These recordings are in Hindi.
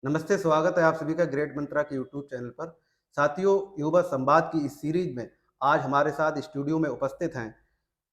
नमस्ते, स्वागत है आप सभी का ग्रेट मंत्रा के यूट्यूब चैनल पर। साथियों, युवा संवाद की इस सीरीज में आज हमारे साथ स्टूडियो में उपस्थित हैं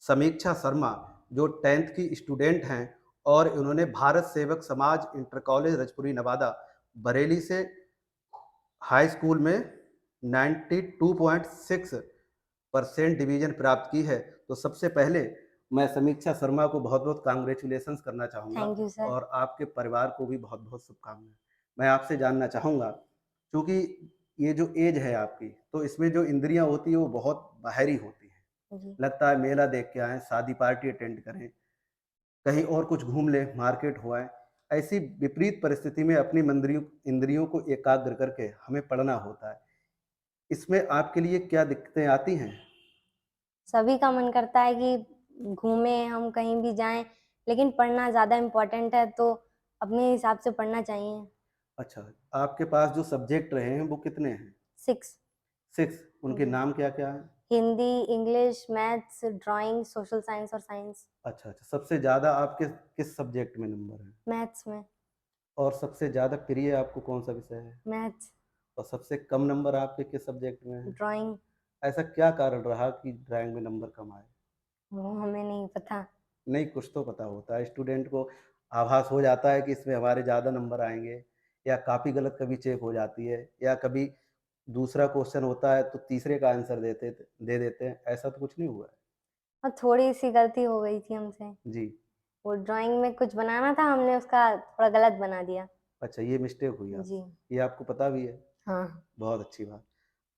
समीक्षा शर्मा, जो 10th की स्टूडेंट हैं और उन्होंने भारत सेवक समाज इंटर कॉलेज रजपुरी नवादा बरेली से हाई स्कूल में 92.6% डिवीजन प्राप्त की है। तो सबसे पहले मैं समीक्षा शर्मा को बहुत-बहुत कांग्रेचुलेशंस करना चाहूँगा थैंक यू सर। और आपके परिवार को भी बहुत-बहुत शुभकामनाएँ। मैं आपसे जानना चाहूँगा, चूँकि ये जो एज है आपकी, तो इसमें जो इंद्रियाँ होती हैं वो बहुत बाहरी होती हैं। जी। लगता है मेला देख के आएँ, शादी पार्टी अटेंड करें, कहीं और कुछ घूम लें, मार्केट हो आएँ। ऐसी विपरीत परिस्थिति में अपनी मंद्रियों इंद्रियों को एकाग्र करके हमें पढ़ना होता है। इसमें आपके लिए क्या दिक्कतें आती हैं? सभी का मन करता है कि घूमें, हम कहीं भी जाएँ, लेकिन पढ़ना ज़्यादा इम्पोर्टेंट है, तो अपने हिसाब से पढ़ना चाहिए। अच्छा, आपके पास जो सब्जेक्ट रहे हैं वो कितने हैं? 6। 6 उनके जी। नाम क्या-क्या हैं? Hindi, English, maths, drawing, social science और साइंस। अच्छा, अच्छा, सबसे ज़्यादा आपके किस सब्जेक्ट में नंबर हैं? मैथ्स में। और सबसे ज़्यादा प्रिय आपको कौन-सा विषय है? मैथ्स। और सबसे कम नंबर आपके किस सब्जेक्ट में हैं? ड्राइंग। ऐसा क्या कारण रहा कि ड्राइंग में नंबर कम आए? वो हमें नहीं पता। नहीं, कुछ तो पता होता है, स्टूडेंट को आभास हो जाता है कि इसमें हमारे ज़्यादा नंबर आएँगे, या कॉपी गलत कभी चेक हो जाती है, या कभी दूसरा क्वेश्चन होता है तो तीसरे का आंसर दे देते हैं, ऐसा तो कुछ नहीं हुआ है? और थोड़ी-सी गलती हो गई थी हमसे। जी। वो ड्राइंग में कुछ बनाना था, हमने उसका थोड़ा गलत बना दिया। अच्छा, ये मिस्टेक हुई जी। आपसे, ये आपको पता भी है? हाँ। बहुत अच्छी बात।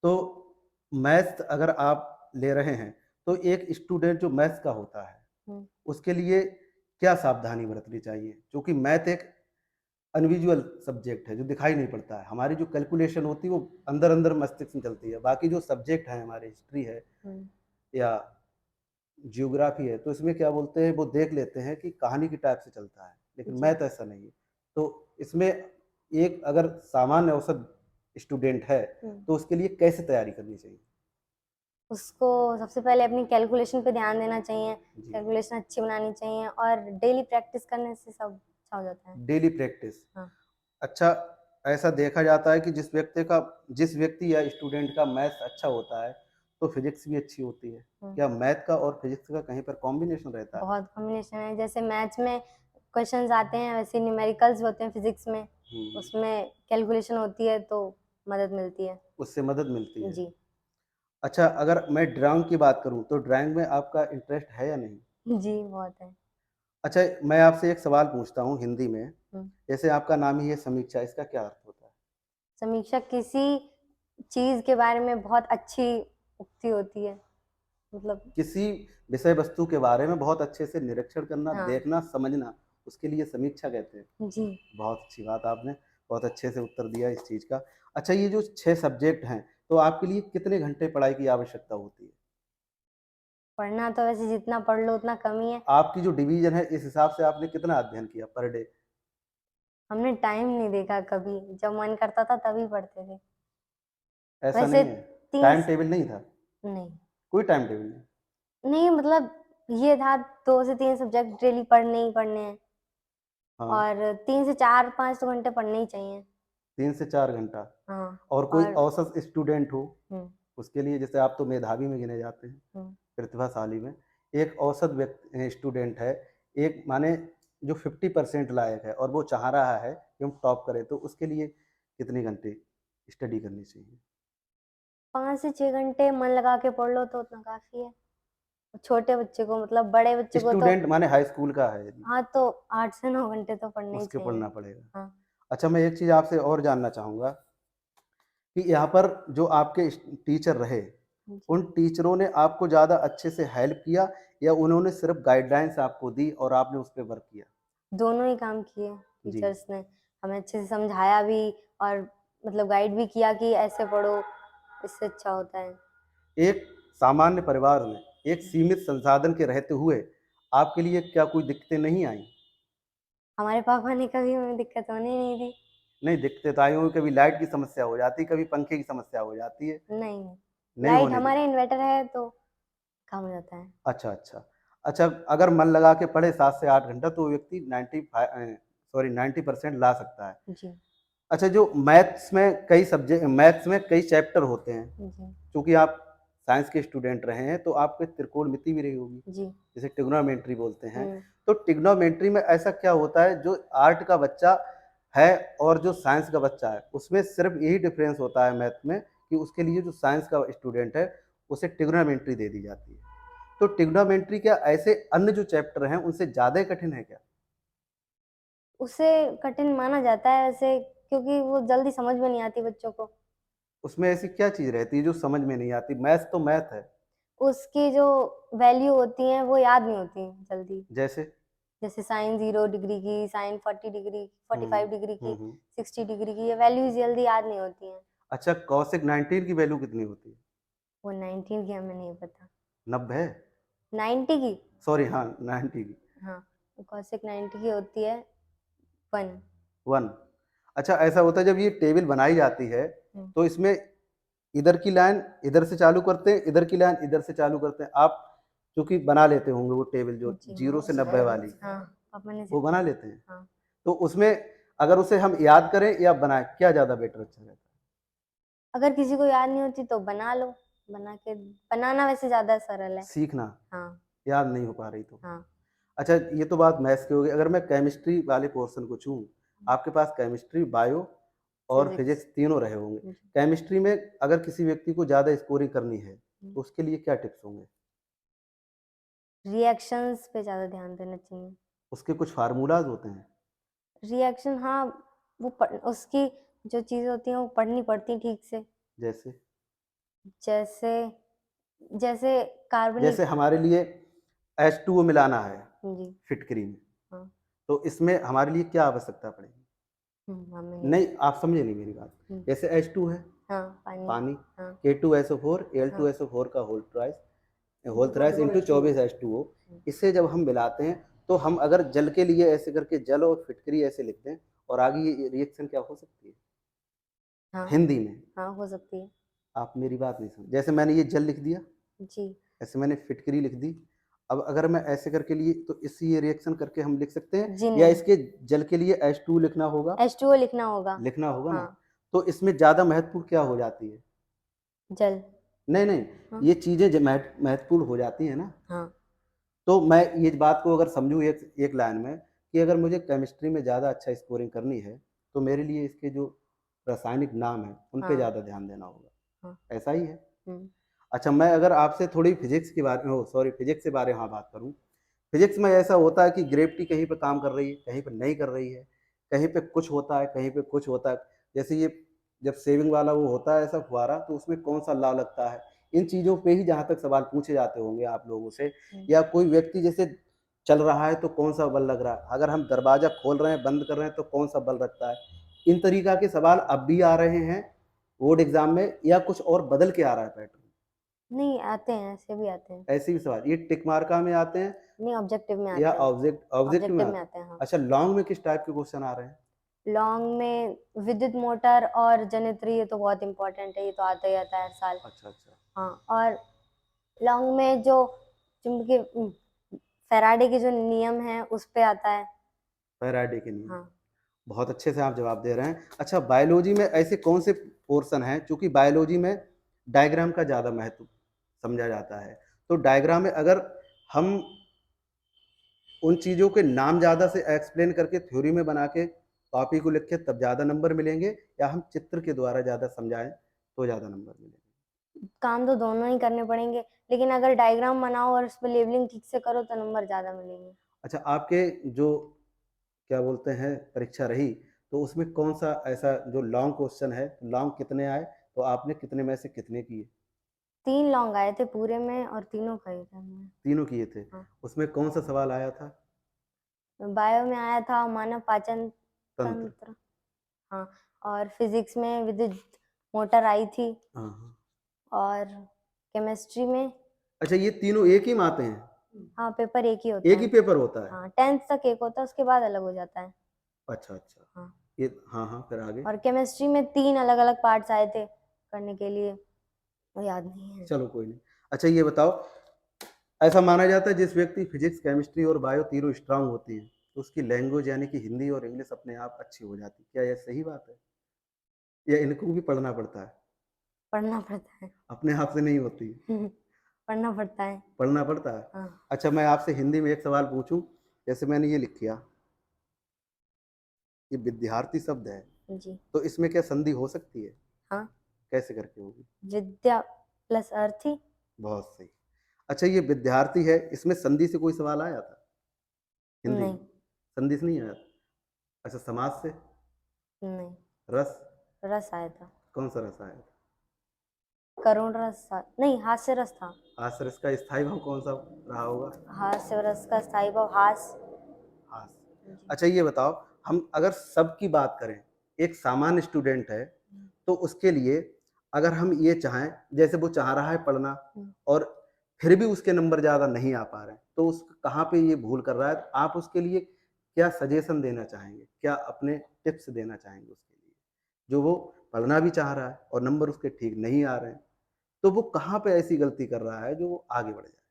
तो मैथ्स अगर आप ले रहे हैं, तो एक स्टूडेंट जो मैथ्स का होता है, हुँ। उसके लिए क्या सावधानी बरतनी चाहिए? क्योंकि मैथ एक अनविजुअल सब्जेक्ट है, जो दिखाई नहीं पड़ता है। हमारी जो कैलकुलेशन होती है, वो अंदर-अंदर मस्तिष्क में चलती है। बाकी जो सब्जेक्ट हैं हमारे, हिस्ट्री है हुँ। या जियोग्राफी है, तो इसमें क्या बोलते हैं, वो देख लेते हैं कि कहानी की टाइप से चलता है, लेकिन जी। मैथ ऐसा नहीं है। तो इसमें एक अगर सामान्य औसत स्टूडेंट है, हुँ। तो उसके लिए कैसे तैयारी करनी चाहिए? उसको सबसे पहले अपनी कैलकुलेशन पे ध्यान देना चाहिए, जी, कैलकुलेशन अच्छी बनानी चाहिए और डेली प्रैक्टिस करने से सब अच्छा हो जाता है। Daily practice. हाँ। अच्छा, ऐसा देखा जाता है कि जिस व्यक्ति या स्टूडेंट का मैथ्स अच्छा होता है, तो फिज़िक्स भी अच्छी होती है। हुँ। क्या मैथ का और फिज़िक्स का कहीं पर कॉम्बिनेशन रहता है? बहुत कॉम्बिनेशन है, जैसे मैथ्स में क्वेश्चन्स आते हैं, वैसे न्यूमेरिकल्स होते हैं फिज़िक्स में, हुँ, उसमें कैलकुलेशन होती है तो मदद मिलती है। उससे मदद मिलती है। जी। अच्छा, अगर मैं ड्राइंग की बात करूँ, तो ड्राइंग में आपका इंटरेस्ट है या नहीं? जी, बहुत है। अच्छा, मैं आपसे एक सवाल पूछता हूँ हिंदी में, हुँ। जैसे आपका नाम ही है समीक्षा, इसका क्या अर्थ होता है? समीक्षा किसी चीज़ के बारे में बहुत अच्छी उक्ति होती है, मतलब किसी विषय वस्तु के बारे में बहुत अच्छे से निरीक्षण करना, हाँ। देखना, समझना, उसके लिए समीक्षा कहते हैं। जी। बहुत अच्छी बात आपने, बहुत अच्छे से उत्तर दिया इस चीज़ का। अच्छा, ये जो 6 सब्जेक्ट हैं, तो आपके लिए कितने घंटे पढ़ाई की आवश्यकता होती है? पढ़ना तो वैसे जितना पढ़ लो उतना कम ही है। आपकी जो डिवीज़न है, इस हिसाब से आपने कितना अध्ययन किया पर डे? हमने टाइम नहीं देखा कभी, जब मन करता था तभी पढ़ते थे। ऐसा वैसे नहीं है, 3 टाइम स टेबल नहीं था? नहीं, कोई टाइम टेबल नहीं? नहीं मतलब ये था 2 से 3 सब्जेक्ट डेली पढ़ने ही पढ़ने हैं हाँ, और 3 से 4-5 तो घंटे पढ़ने ही चाहिए। 3 से 4 घंटा। हाँ, और कोई और औसत स्टूडेंट हो, हुँ। उसके लिए जैसे आप तो मेधावी में गिने जाते हैं, हुँ। प्रतिभाशाली में, एक औसत स्टूडेंट है, एक माने जो 50% लायक है और वो चाह रहा है कि हम टॉप करें, तो उसके लिए कितने घंटे स्टडी करनी चाहिए? 5 से 6 घंटे मन लगा के पढ़ लो तो उतना काफ़ी है। छोटे बच्चे को मतलब बड़े बच्चे को तो स्टूडेंट माने हाई स्कूल का है यदि, हाँ, तो 8 से 9 घंटे तो पढ़ने ही उसके चाहिए। पढ़ना पड़ेगा। हाँ। अच्छा, मैं एक चीज़ आपसे और जानना चाहूँगा कि यहाँ पर जो आपके टीचर रहे, जी। उन टीचरों ने आपको ज़्यादा अच्छे से हेल्प किया, या उन्होंने सिर्फ़ गाइडलाइंस आपको दी और आपने उस पे वर्क किया? दोनों ही काम किए जी। टीचर्स ने। हमें अच्छे से समझाया भी और मतलब गाइड भी किया कि ऐसे पढ़ो, इससे अच्छा होता है। एक सामान्य परिवार में, एक सीमित संसाधन के रहते हुए, आपके लिए क्या कोई दिक्कतें नहीं आईं? हमारे पापा ने कभी हमें दिक्कत होने ही नहीं दी। नहीं, दिक्कतें तो आई होंगी, कभी लाइट की समस्या हो जाती है, कभी पंखे की समस्या हो जाती है, नहीं, नहीं। नहीं लाइट होने दी? हमारे इन्वर्टर है तो काम हो जाता है। अच्छा, अच्छा। अच्छा, अगर मन लगा के पढ़े 7 से 8 घंटा, तो वो व्यक्ति 90% ला सकता है। जी। अच्छा, जो मैथ्स में कई चैप्टर होते हैं, जी, चूँकि आप साइंस के स्टूडेंट रहे हैं, तो आपको त्रिकोणमिति भी रही होगी, जी। जिसे ट्रिग्नोमेट्री बोलते हैं। हुँ। तो ट्रिग्नोमेट्री में ऐसा क्या होता है, जो आर्ट का बच्चा है और जो साइंस का बच्चा है, उसमें सिर्फ़ यही डिफ़रेंस होता है मैथ में कि उसके लिए जो साइंस का स्टूडेंट है, उसे ट्रिग्नोमेट्री दे दी जाती है। तो ट्रिग्नोमेट्री क्या ऐसे अन्य जो चैप्टर हैं, उनसे ज़्यादा कठिन है क्या? उसे कठिन माना जाता है वैसे, क्योंकि वो जल्दी समझ में नहीं आती बच्चों को। उसमें ऐसी क्या चीज़ रहती है जो समझ में नहीं आती? मैथ्स तो मैथ है, उसकी जो वैल्यू होती हैं वो याद नहीं होती जल्दी। जैसे? जैसे साइन 0 डिग्री की, साइन 40 डिग्री, 45 हुँ, डिग्री की, हुँ, हुँ। 60 डिग्री की, ये वैल्यूज़ जल्दी याद नहीं होती हैं। अच्छा, कॉसेक 19 की वैल्यू कितनी होती है? वो 19 की हमें नहीं पता। 90? 90 की? सॉरी, हाँ, 90 की, हाँ, कॉसेक 90 की होती है 1। 1। अच्छा, ऐसा होता है जब ये टेबल बनाई जाती है, हुँ, तो इसमें इधर की लाइन इधर से चालू करते हैं, इधर की लाइन इधर से चालू करते हैं। आप चूँकि बना लेते होंगे वो टेबल जो जी। 0 से 90 वाली, हाँ, पापा ने वो बना सिखाया। लेते हैं? हाँ, तो उसमें अगर उसे हम याद करें या बनाएँ, क्या ज़्यादा बेटर अच्छा रहता है? अगर किसी को याद नहीं होती तो बना लो, बनाना वैसे ज़्यादा सरल है। सीखना, हाँ, याद नहीं हो पा रही तो। हाँ, अच्छा, ये तो बात मैथ्स की हो गई। अगर मैं केमिस्ट्री वाले पोर्शन को छूऊँ, आपके पास केमिस्ट्री, बायो और फिज़िक्स। फिज़िक्स तीनों रहे होंगे। जी, केमिस्ट्री में अगर किसी व्यक्ति को ज़्यादा स्कोरिंग करनी है, हुँ। तो उसके लिए क्या टिप्स होंगे? रिएक्शंस पे ज़्यादा ध्यान देना चाहिए। उसके कुछ फ़ॉर्मूलाज़ होते हैं, रिएक्शन, हाँ, वो उसकी जो चीज़ें होती हैं वो पढ़नी पड़ती हैं ठीक से। जैसे? जैसे जैसे जैसे कार्बनिक। हमारे लिए H2O मिलाना है जी, फिटकरी में, हाँ। तो इसमें हमारे लिए क्या आवश्यकता पड़ेगी? हमें नहीं। नहीं, आप समझे नहीं मेरी बात। हुँ, जैसे H2 है, हाँ, पानी। पानी, हाँ, K2SO4, हाँ, Al2SO4 का होल थ्राइस इंटू 24 H2O, हुँ, इसे जब हम मिलाते हैं, तो हम अगर जल के लिए ऐसे करके जल और फिटकरी ऐसे लिखते हैं, और आगे ये रिएक्शन क्या हो सकती है हाँ, हिंदी में? हाँ, हो सकती है। आप मेरी बात नहीं समझे। जैसे मैंने ये जल लिख दिया, जी, ऐसे मैंने फिटकरी लिख दी। अब अगर मैं ऐसे करके लिए, तो इससे ये रिएक्शन करके हम लिख सकते हैं, जी या नहीं, इसके जल के लिए H2 लिखना होगा? H2O लिखना होगा। लिखना होगा ना। हाँ, तो इसमें ज़्यादा महत्वपूर्ण क्या हो जाती है? जल। नहीं, नहीं, हाँ, ये चीज़ें महत्वपूर्ण हो जाती हैं ना। हाँ, तो मैं ये बात को अगर समझूँ एक एक लाइन में, कि अगर मुझे केमिस्ट्री में ज़्यादा अच्छा स्कोरिंग करनी है, तो मेरे लिए इसके जो रासायनिक नाम हैं, उन पे हाँ, ज़्यादा ध्यान देना होगा। हाँ, ऐसा ही है? हुँ, अच्छा, मैं अगर आपसे थोड़ी फिज़िक्स के बारे में, ओह सॉरी, फिज़िक्स के बारे में हाँ बात करूँ, फिज़िक्स में ऐसा होता है कि ग्रेविटी कहीं पे काम कर रही है, कहीं पे नहीं कर रही है, कहीं पे कुछ होता है, कहीं पे कुछ होता है। जैसे ये जब सेविंग वाला वो होता है ऐसा फुव्वारा, तो उसमें कौन-सा लॉ लगता है? इन चीज़ों पे ही जहाँ तक सवाल पूछे जाते होंगे आप लोगों से, हुँ, या कोई व्यक्ति जैसे चल रहा है तो कौन-सा बल लग रहा है? अगर हम दरवाज़ा खोल रहे हैं, बंद कर रहे हैं तो कौन-सा बल लगता है? इन तरीक़ा के सवाल अब भी आ रहे हैं बोर्ड एग्ज़ाम में, या कुछ और बदल के आ रहा है पैटर्न? नहीं आते हैं, ऐसे भी आते हैं। ऐसे भी सवाल, ये टिक मार्का में आते हैं नहीं, ऑब्जेक्टिव में या आते हैं। ऑब्जेक्टिव में ऑब्जेक्टिव में आते हैं? आते हैं, हाँ। अच्छा, लॉन्ग में किस टाइप के क्वेश्चन आ रहे हैं? लॉन्ग में विद्युत मोटर और जनित्री, ये तो बहुत इम्पोर्टेंट है, ये तो आता ही आता है हर साल। अच्छा, अच्छा। हाँ, और लॉन्ग में जो चुंबकीय फैराडे के जो नियम हैं, उस पे आता है। फैराडे के नियम। हाँ, बहुत अच्छे से आप जवाब दे रहे हैं। अच्छा, बायोलॉजी में ऐसे कौन से पोर्शन हैं, चूँकि बायोलॉजी में डायग्राम का ज़्यादा महत्व समझा जाता है। तो डायग्राम में अगर हम उन चीज़ों के नाम ज़्यादा से एक्सप्लेन करके थ्योरी में बना के कॉपी को लिख के तब ज़्यादा नंबर मिलेंगे, या हम चित्र के द्वारा ज़्यादा समझाएँ तो ज़्यादा नंबर मिलेंगे? काम तो दोनों ही करने पड़ेंगे, लेकिन अगर डायग्राम बनाओ और उस पे लेबलिंग ठीक से करो तो नंबर ज़्यादा मिलेंगे। अच्छा, आपके जो क्या बोलते हैं परीक्षा रही, तो उसमें कौन-सा ऐसा जो लॉन्ग क्वेश्चन है, लॉन्ग कितने आए? तो आपने कितने में से कितने किए? 3 लॉन्ग आए थे पूरे में और तीनों करे थे हमने। तीनों किए थे। हाँ, उसमें कौन-सा सवाल आया था? बायो में आया था मानव पाचन तंत्र। तंत्र। हाँ, और फिज़िक्स में विद्युत मोटर आई थी, हाँ, हाँ। और केमिस्ट्री में। अच्छा, ये तीनों एक ही में आते हैं? हाँ, पेपर एक ही होता एक ही है। पेपर होता है? हाँ, 10th तक एक होता है, उसके बाद अलग हो जाता है। अच्छा, अच्छा। हाँ, ये हाँ, हाँ, फिर आगे? और केमिस्ट्री में 3 अलग-अलग पार्ट्स आए थे करने के लिए, वो याद नहीं है। चलो कोई नहीं। अच्छा, ये बताओ, ऐसा माना जाता है जिस व्यक्ति फिज़िक्स, केमिस्ट्री और बायो तीनों स्ट्रॉन्ग होती हैं, तो उसकी लैंग्वेज यानी कि हिंदी और इंग्लिश अपने आप अच्छी हो जाती है। क्या यह सही बात है? या इनको भी पढ़ना पड़ता है? पढ़ना पड़ता है। अपने आप से नहीं होती? पढ़ना पड़ता है। पढ़ना पड़ता है? हाँ, अच्छा, मैं आपसे हिंदी में एक सवाल पूछूँ? जैसे मैंने ये लिख किया, ये विद्यार्थी शब्द है, जी। तो इसमें क्या संधि हो सकती है? हाँ, कैसे करके होगी? विद्या प्लस अर्थी। बहुत सही। अच्छा, ये विद्यार्थी है, इसमें संधि से कोई सवाल आया था हिंदी नहीं, में? संधि से नहीं आया था? अच्छा, समास से? नहीं, रस? रस आया था। कौन-सा रस आया था? करुण रस नहीं, हास्य रस था। हास्य-रस का स्थायी भाव कौन-सा रहा होगा? हास्य रस का स्थायी भाव हास। हास्य। जी। अच्छा, ये बताओ, हम अगर सब की बात करें, एक सामान्य स्टूडेंट है, तो उसके लिए अगर हम ये चाहें, जैसे वो चाह रहा है पढ़ना और फिर भी उसके नंबर ज़्यादा नहीं आ पा रहे हैं, तो उस कहाँ पे ये भूल कर रहा है? आप उसके लिए क्या सजेशन देना चाहेंगे? क्या अपने टिप्स देना चाहेंगे उसके लिए? जो वो पढ़ना भी चाह रहा है और नंबर उसके ठीक नहीं आ रहे हैं, तो वो कहाँ पे ऐसी गलती कर रहा है जो वो आगे बढ़ जाए?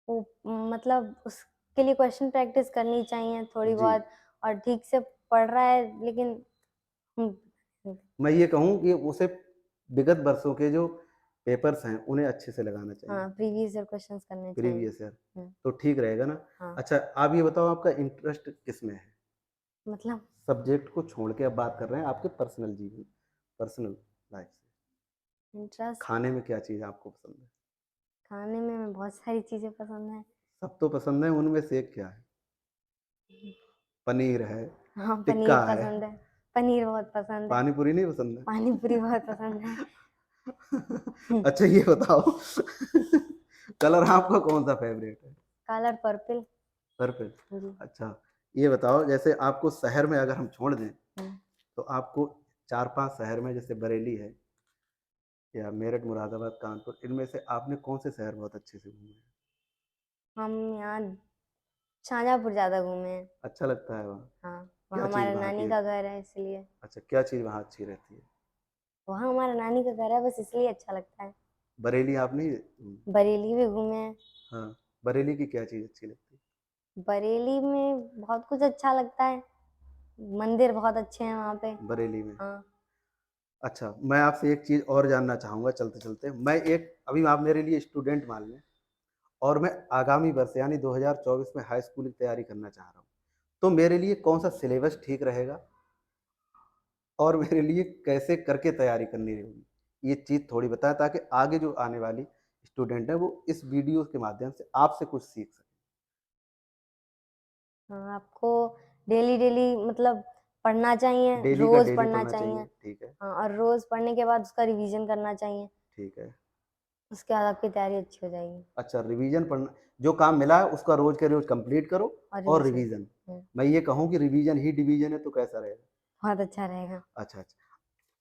वो मतलब उसके लिए क्वेश्चन प्रैक्टिस करनी चाहिए थोड़ी जी। बहुत, और ठीक से पढ़ रहा है लेकिन मैं ये कहूँ कि उसे विगत वर्षों के जो पेपर्स हैं, उन्हें अच्छे से लगाना चाहिए, हाँ, प्रीवियस ईयर क्वेश्चंस करने चाहिए। प्रीवियस ईयर, हुँ, तो ठीक रहेगा ना? हाँ, अच्छा, आप ये बताओ आपका इंटरेस्ट किसमें है? मतलब सब्जेक्ट को छोड़ के अब बात कर रहे हैं आपके पर्सनल जीवन, पर्सनल लाइफ से। इंटरेस्ट खाने में क्या चीज़ आपको पसंद है? खाने में बहुत सारी चीज़ें पसंद हैं। सब तो पसंद है, उनमें से एक क्या है? पनीर है, हाँ, पनीर टिक्का है, पसंद है। पनीर बहुत पसंद है। पानी पूरी नहीं पसंद है? पानी पूरी बहुत पसंद है। अच्छा, ये बताओ कलर आपका कौन-सा फ़ेवरेट है? Colour purple. पर्पल। जी। अच्छा, ये बताओ, जैसे आपको शहर में अगर हम छोड़ दें, हुँ, तो आपको 4-5 शहर में, जैसे बरेली है या मेरठ, मुरादाबाद, कानपुर, इनमें से आपने कौन से शहर बहुत अच्छे से घूमे हैं? हम यहाँ शाहजहाँपुर ज़्यादा घूमे हैं। अच्छा लगता है वहाँ? हाँ, वहाँ क्या चीज़ हमारा वहाँ नानी की? का घर है इसलिए। अच्छा, क्या चीज़ वहाँ अच्छी रहती है? वहाँ हमारा नानी का घर है, बस इसलिए अच्छा लगता है। बरेली आप नहीं बरेली भी घूमे हैं। हाँ, बरेली की क्या चीज़ अच्छी लगती है? बरेली में बहुत कुछ अच्छा लगता है। मंदिर बहुत अच्छे हैं वहाँ पे। बरेली में। हाँ, अच्छा, मैं आपसे एक चीज़ और जानना चाहूँगा चलते-चलते। मैं एक अभी आप मेरे लिए स्टूडेंट मान लें और मैं आगामी वर्ष यानी 2024 में हाई स्कूल की तैयारी करना चाह रहा हूँ। तो मेरे लिए कौन-सा सिलेबस ठीक रहेगा और मेरे लिए कैसे करके तैयारी करनी होगी? ये चीज़ थोड़ी बताएँ ताकि आगे जो आने वाली स्टूडेंट हैं वो इस वीडियो के माध्यम से आपसे कुछ सीख सकें। हाँ, आपको डेली-डेली मतलब पढ़ना चाहिए, डेली का रोज़ डेली पढ़ना पढ़ना चाहिए। चाहिए, ठीक है, हाँ, और रोज़ पढ़ने के बाद उसका रिवीजन करना चाहिए। ठीक है। उसके बाद आपकी तैयारी अच्छी हो जाएगी। अच्छा, रिवीज़न पढ़ना, जो काम मिला है उसका रोज़ के रोज़ कंप्लीट करो और और रिवीजन रिवीज़न। हुँ, मैं ये कहूँ कि रिवीज़न ही डिवीज़न है तो कैसा रहेगा? बहुत अच्छा रहेगा। अच्छा, अच्छा।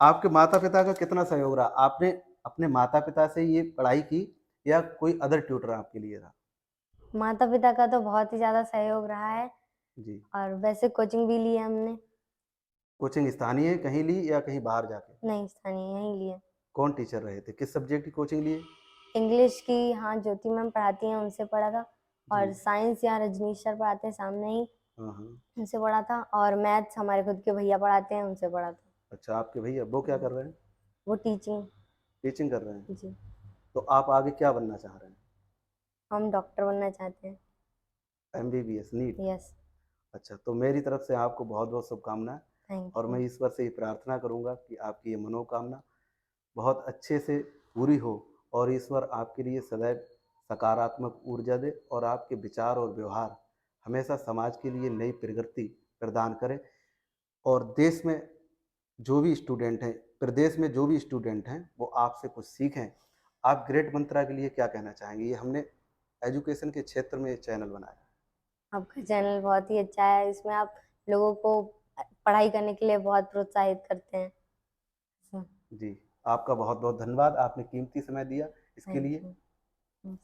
आपके माता-पिता का कितना सहयोग रहा? आपने अपने माता-पिता से ये पढ़ाई की या कोई अदर ट्यूटर आपके लिए रहा? माता-पिता का तो बहुत ही ज़्यादा सहयोग रहा है, जी। और वैसे कोचिंग भी ली है हमने। कोचिंग स्थानीय कहीं ली या कहीं बाहर जाके? नहीं, स्थानीय यहीं ली है। कौन टीचर रहे थे? किस सब्जेक्ट की कोचिंग लिए? इंग्लिश की हाँ, ज्योति मैम पढ़ाती हैं, उनसे पढ़ा था। जी। और साइंस यहाँ रजनीश सर पढ़ाते हैं सामने ही, हाँ, हाँ। उनसे पढ़ा था। और मैथ्स हमारे खुद के भैया पढ़ाते हैं, उनसे पढ़ा था। अच्छा, आपके भैया वो क्या कर रहे हैं? वो टीचिंग। टीचिंग कर रहे हैं। जी। तो आप आगे क्या बनना चाह रहे हैं? हम डॉक्टर बनना चाहते हैं। MBBS, NEET? यस, अच्छा, तो मेरी तरफ से आपको बहुत-बहुत शुभकामनाएँ थैंक और मैं यू। ईश्वर से ये प्रार्थना करूँगा कि आपकी ये मनोकामना बहुत अच्छे से पूरी हो और ईश्वर आपके लिए सदैव सकारात्मक ऊर्जा दे और आपके विचार और व्यवहार हमेशा समाज के लिए नई प्रगति प्रदान करे और देश में जो भी स्टूडेंट हैं, प्रदेश में जो भी स्टूडेंट हैं, वो आपसे कुछ सीखें। आप ग्रेट मंत्रा के लिए क्या कहना चाहेंगे? ये हमने एजुकेशन के क्षेत्र में ये चैनल बनाया है। आपका चैनल बहुत ही अच्छा है, इसमें आप लोगों को पढ़ाई करने के लिए बहुत प्रोत्साहित करते हैं। जी, आपका बहुत-बहुत धन्यवाद। आपने कीमती समय दिया इसके थैंक लिए। यू।